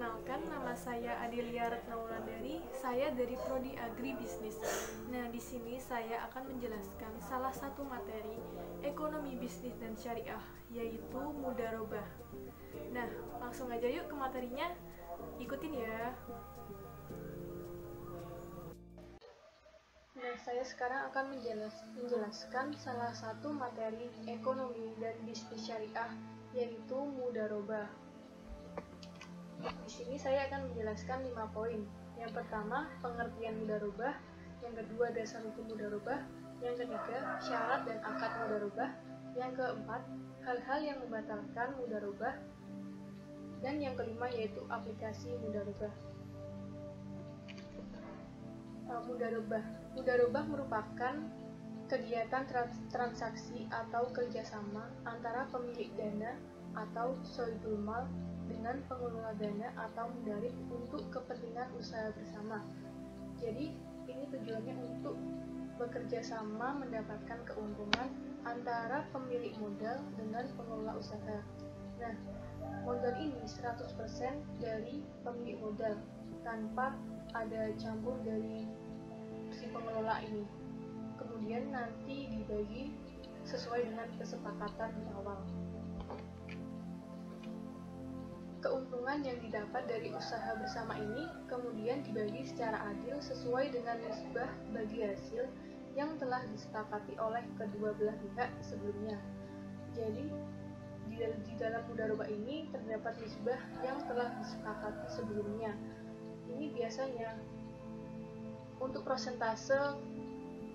Perkenalkan, nama saya Adelia Retnaulandari. Saya dari Prodi Agri Bisnis. Nah, di sini saya akan menjelaskan salah satu materi ekonomi bisnis dan syariah, yaitu mudharabah. Nah, langsung aja yuk ke materinya. Ikutin ya. Nah, saya sekarang akan menjelaskan salah satu materi ekonomi dan bisnis syariah, yaitu mudharabah. Di sini saya akan menjelaskan 5 poin. Yang pertama, pengertian mudharabah. Yang kedua, dasar hukum mudharabah. Yang ketiga, syarat dan akad mudharabah. Yang keempat, hal-hal yang membatalkan mudharabah. Dan yang kelima yaitu aplikasi mudharabah. Mudharabah merupakan kegiatan transaksi atau kerjasama antara pemilik dana atau sohibul mal dengan pengelola dana atau mudarib untuk kepentingan usaha bersama. Jadi ini tujuannya untuk bekerja sama mendapatkan keuntungan antara pemilik modal dengan pengelola usaha. Nah, modal ini 100% dari pemilik modal tanpa ada campur dari si pengelola ini. Kemudian nanti dibagi sesuai dengan kesepakatan di awal. Keuntungan yang didapat dari usaha bersama ini kemudian dibagi secara adil sesuai dengan nisbah bagi hasil yang telah disepakati oleh kedua belah pihak sebelumnya. Jadi di dalam mudharabah ini terdapat nisbah yang telah disepakati sebelumnya. Ini biasanya untuk persentase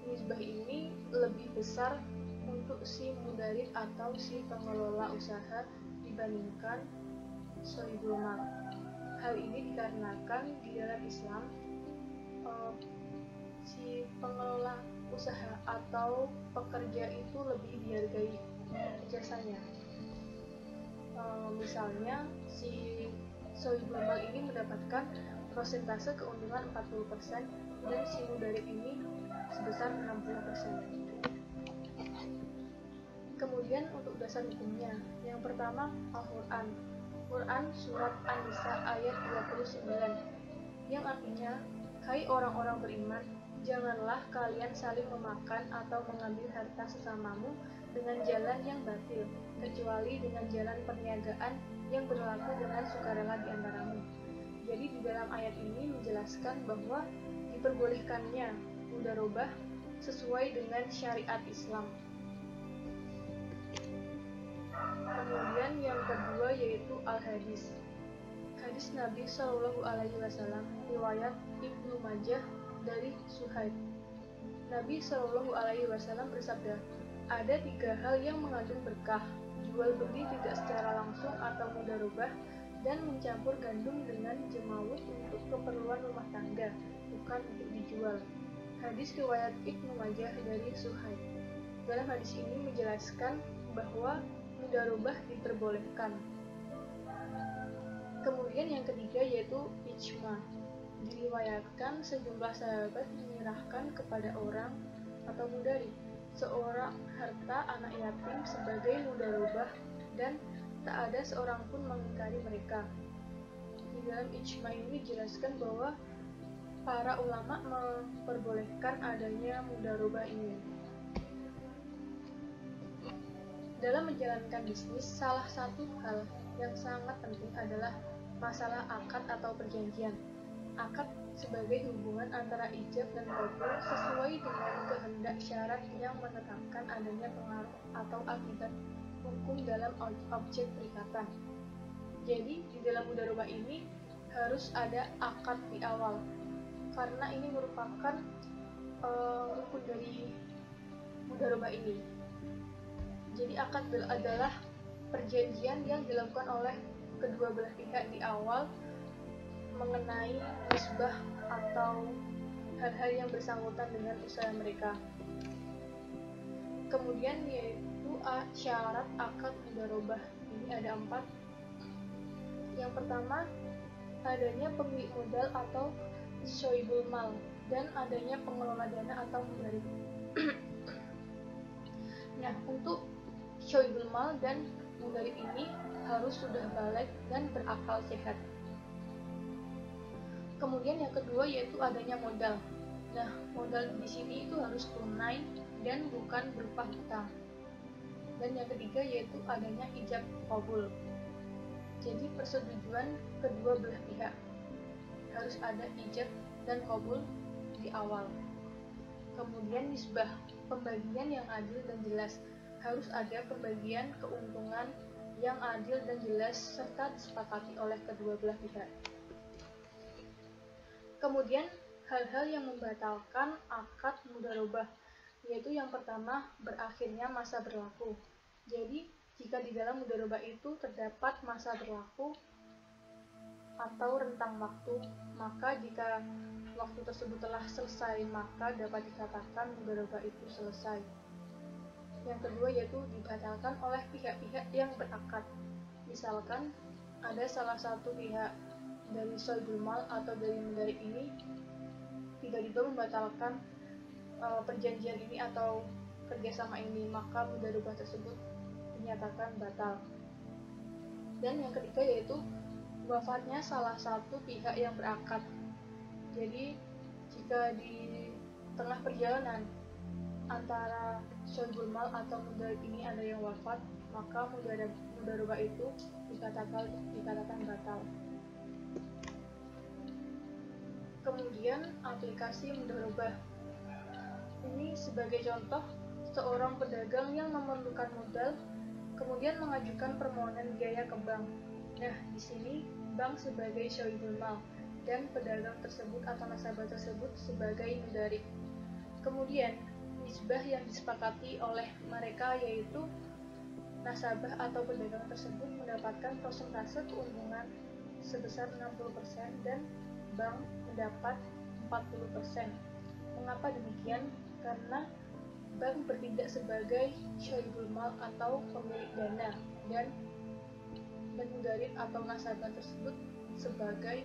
nisbah ini lebih besar untuk si mudarib atau si pengelola usaha dibandingkan sohibul mal. Hal ini dikarenakan di dalam Islam si pengelola usaha atau pekerja itu lebih dihargai jasanya. Misalnya si sohibul mal ini mendapatkan persentase keuntungan 40% dan si mudarib ini sebesar 60%. Kemudian untuk dasar hukumnya, yang pertama Al-Quran. Quran Surat An-Nisa ayat 29 yang artinya, hai orang-orang beriman, janganlah kalian saling memakan atau mengambil harta sesamamu dengan jalan yang batil, kecuali dengan jalan perniagaan yang berlaku dengan sukarela di antaramu. Jadi di dalam ayat ini menjelaskan bahwa diperbolehkannya mudharabah sesuai dengan syariat Islam. Kemudian yang kedua yaitu al-hadis. Hadis Nabi Shallallahu Alaihi Wasallam riwayat Ibnu Majah dari Suhaib. Nabi Shallallahu Alaihi Wasallam bersabda, ada 3 hal yang mengandung berkah: jual beli tidak secara langsung atau mudharabah, dan mencampur gandum dengan jemawut untuk keperluan rumah tangga, bukan untuk dijual. Hadis riwayat Ibnu Majah dari Suhaib. Dalam hadis ini menjelaskan bahwa mudharabah diperbolehkan. Kemudian yang ketiga yaitu ijma. Diriwayatkan sejumlah sahabat menyerahkan kepada orang atau mudarib seorang harta anak yatim sebagai mudharabah dan tak ada seorang pun mengingkari mereka. Di dalam ijma ini dijelaskan bahwa para ulama memperbolehkan adanya mudharabah ini. Dalam menjalankan bisnis, salah satu hal yang sangat penting adalah masalah akad atau perjanjian. Akad sebagai hubungan antara ijab dan qabul sesuai dengan kehendak syarat yang menetapkan adanya pengaruh atau akibat hukum dalam objek perikatan. Jadi di dalam mudharabah ini harus ada akad di awal, karena ini merupakan rukun dari mudharabah ini. Jadi akad adalah perjanjian yang dilakukan oleh kedua belah pihak di awal mengenai nisbah atau hal-hal yang bersangkutan dengan usaha mereka. Kemudian yaitu syarat akad mudharabah. Ini ada 4. Yang pertama, adanya pemilik modal atau sohibul mal dan adanya pengelola dana atau mudarib. Nah, untuk sohibul mal dan mudarib ini harus sudah balik dan berakal sehat. Kemudian yang kedua yaitu adanya modal. Nah, modal di sini itu harus tunai dan bukan berupa hutang. Dan yang ketiga yaitu adanya ijab qabul. Jadi persetujuan kedua belah pihak. Harus ada ijab dan qabul di awal. Kemudian nisbah, pembagian yang adil dan jelas. Harus ada pembagian keuntungan yang adil dan jelas serta disepakati oleh kedua belah pihak. Kemudian hal-hal yang membatalkan akad mudharabah, yaitu yang pertama berakhirnya masa berlaku. Jadi jika di dalam mudharabah itu terdapat masa berlaku atau rentang waktu, maka jika waktu tersebut telah selesai maka dapat dikatakan mudharabah itu selesai. Yang kedua yaitu dibatalkan oleh pihak-pihak yang berakad. Misalkan ada salah satu pihak dari sohibul mal atau dari mudharib ini tiba-tiba membatalkan perjanjian ini atau kerjasama ini, maka mudharabah tersebut dinyatakan batal. Dan yang ketiga yaitu wafatnya salah satu pihak yang berakad. Jadi jika di tengah perjalanan antara sohibul mal atau mudharib ini ada yang wafat, maka mudharabah itu dikatakan batal. Kemudian aplikasi mudharabah. Ini sebagai contoh, seorang pedagang yang memerlukan modal kemudian mengajukan permohonan biaya ke bank. Nah, di sini bank sebagai sohibul mal dan pedagang tersebut atau nasabah tersebut sebagai mudharib. Kemudian nisbah yang disepakati oleh mereka yaitu nasabah atau pedagang tersebut mendapatkan persentase keuntungan sebesar 60% dan bank mendapat 40%. Mengapa demikian? Karena bank bertindak sebagai sohibul mal atau pemilik dana dan mudharib atau nasabah tersebut sebagai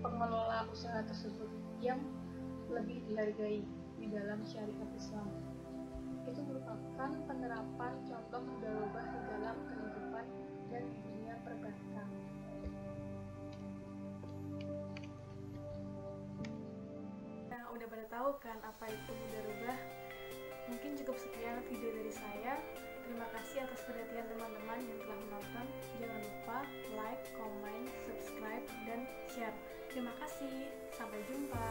pengelola usaha tersebut yang lebih dihargai di dalam syariat Islam. Itu merupakan penerapan contoh mudharabah di dalam kehidupan dan di dunia perbankan. Nah, udah pada tahu kan apa itu mudharabah? Mungkin cukup sekian video dari saya. Terima kasih atas perhatian teman-teman yang telah menonton. Jangan lupa like, comment, subscribe, dan share. Terima kasih. Sampai jumpa.